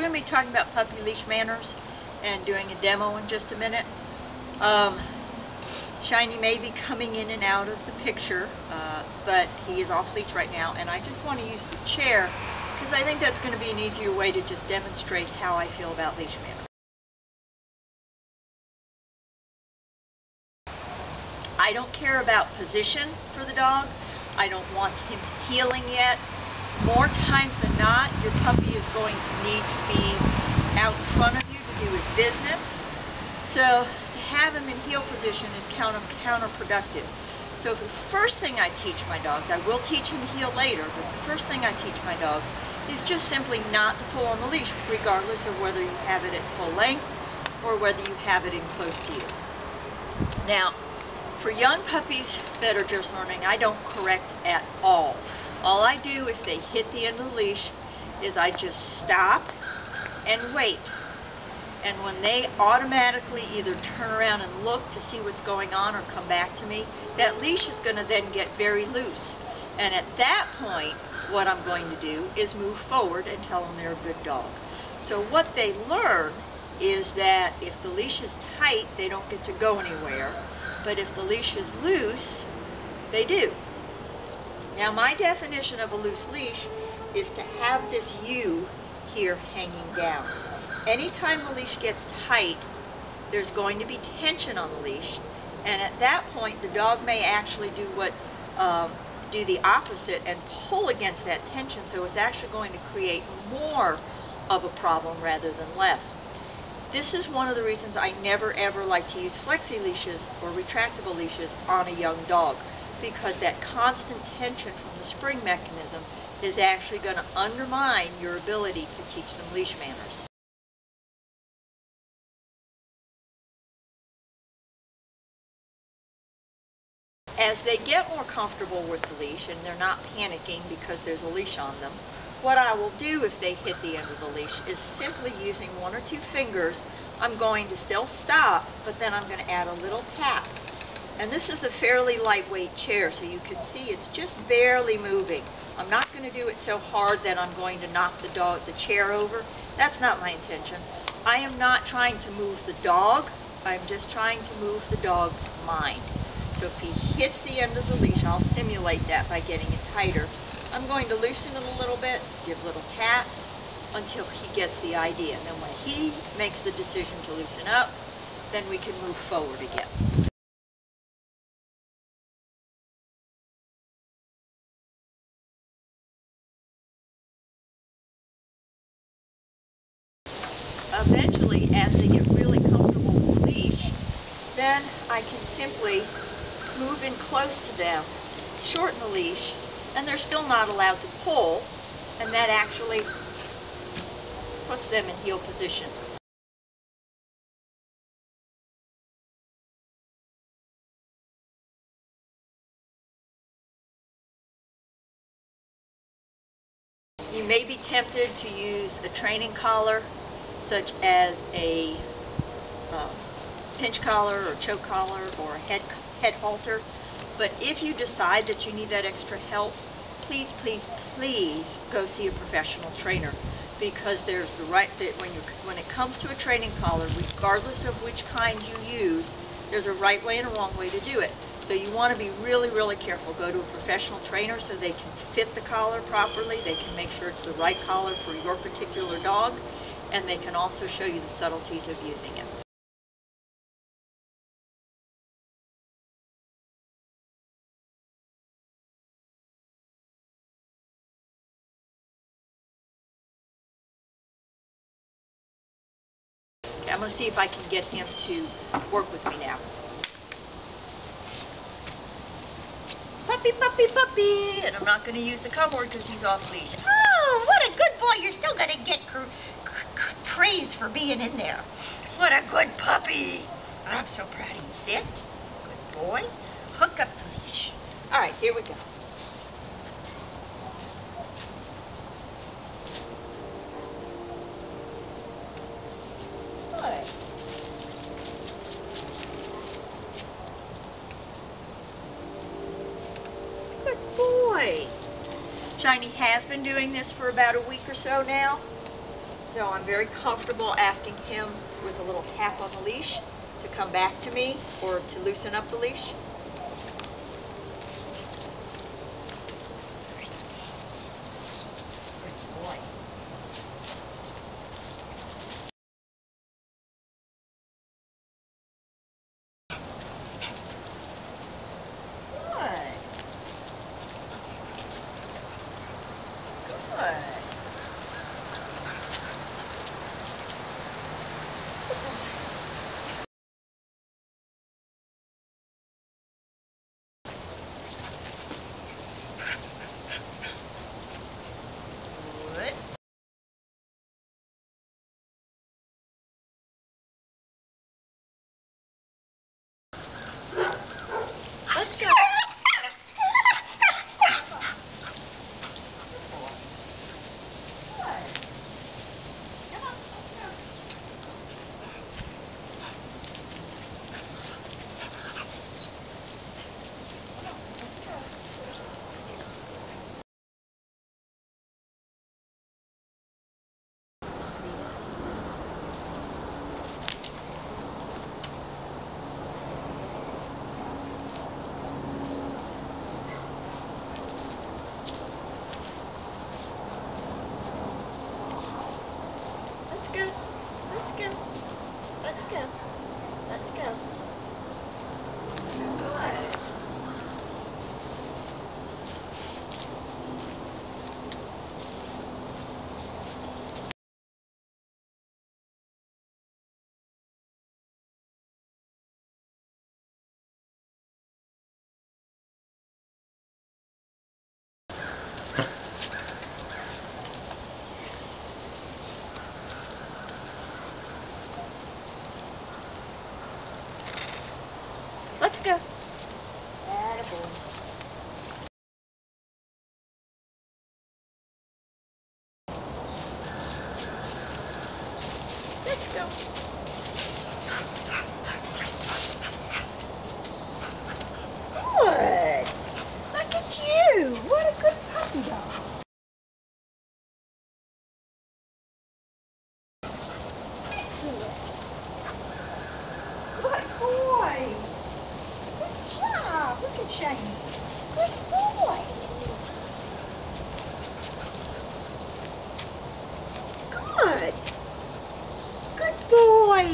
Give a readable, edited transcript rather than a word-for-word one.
going to be talking about puppy leash manners and doing a demo in just a minute. Shiney may be coming in and out of the picture, but he is off leash right now, and I just want to use the chair because I think that's going to be an easier way to just demonstrate how I feel about leash manners. I don't care about position for the dog. I don't want him heeling yet. More times than not, your puppy is going to need to be out in front of you to do his business. So to have him in heel position is counterproductive. So the first thing I teach my dogs, I will teach him to heel later, but the first thing I teach my dogs is just simply not to pull on the leash, regardless of whether you have it at full length or whether you have it in close to you. Now, for young puppies that are just learning, I don't correct at all. All I do if they hit the end of the leash is I just stop and wait. And when they automatically either turn around and look to see what's going on or come back to me, that leash is going to then get very loose. And at that point, what I'm going to do is move forward and tell them they're a good dog. So what they learn is that if the leash is tight, they don't get to go anywhere. But if the leash is loose, they do. Now, my definition of a loose leash is to have this U here hanging down. Anytime the leash gets tight, there's going to be tension on the leash, and at that point, the dog may actually do the opposite and pull against that tension, so it's actually going to create more of a problem rather than less. This is one of the reasons I never ever like to use flexi leashes or retractable leashes on a young dog, because that constant tension from the spring mechanism is actually going to undermine your ability to teach them leash manners. As they get more comfortable with the leash and they're not panicking because there's a leash on them, what I will do if they hit the end of the leash is simply using one or two fingers, I'm going to still stop, but then I'm going to add a little tap. And this is a fairly lightweight chair, so you can see it's just barely moving. I'm not going to do it so hard that I'm going to knock the chair over. That's not my intention. I am not trying to move the dog. I'm just trying to move the dog's mind. So if he hits the end of the leash, I'll simulate that by getting it tighter. I'm going to loosen it a little bit, give little taps until he gets the idea. And then when he makes the decision to loosen up, then we can move forward again. Eventually, as they get really comfortable with the leash, then I can simply move in close to them, shorten the leash, and they're still not allowed to pull, and that actually puts them in heel position. You may be tempted to use a training collar, such as a pinch collar or choke collar or a head halter. But if you decide that you need that extra help, please, please, please go see a professional trainer, because there's the right that when it comes to a training collar, regardless of which kind you use, there's a right way and a wrong way to do it. So you want to be really, really careful. Go to a professional trainer so they can fit the collar properly. They can make sure it's the right collar for your particular dog, and they can also show you the subtleties of using it. I'm going to see if I can get him to work with me now. Puppy, puppy, puppy! And I'm not going to use the come word because he's off leash. Oh, what a good boy. You're still going to get praise for being in there. What a good puppy. I'm so proud of you. Sit. Good boy. Hook up the leash. All right, here we go. Good boy. Shiney has been doing this for about a week or so now. So I'm very comfortable asking him with a little tap on the leash to come back to me or to loosen up the leash. Good boy. Good. Good. Good. Let's go. Let's go. Let's go. Let's go. Let's go. Good. Let's go. Attaboy. Let's go. Good. Look at you. What a good puppy dog. Good boy. Good job. Look at Shiney. Good boy. Good. Good boy.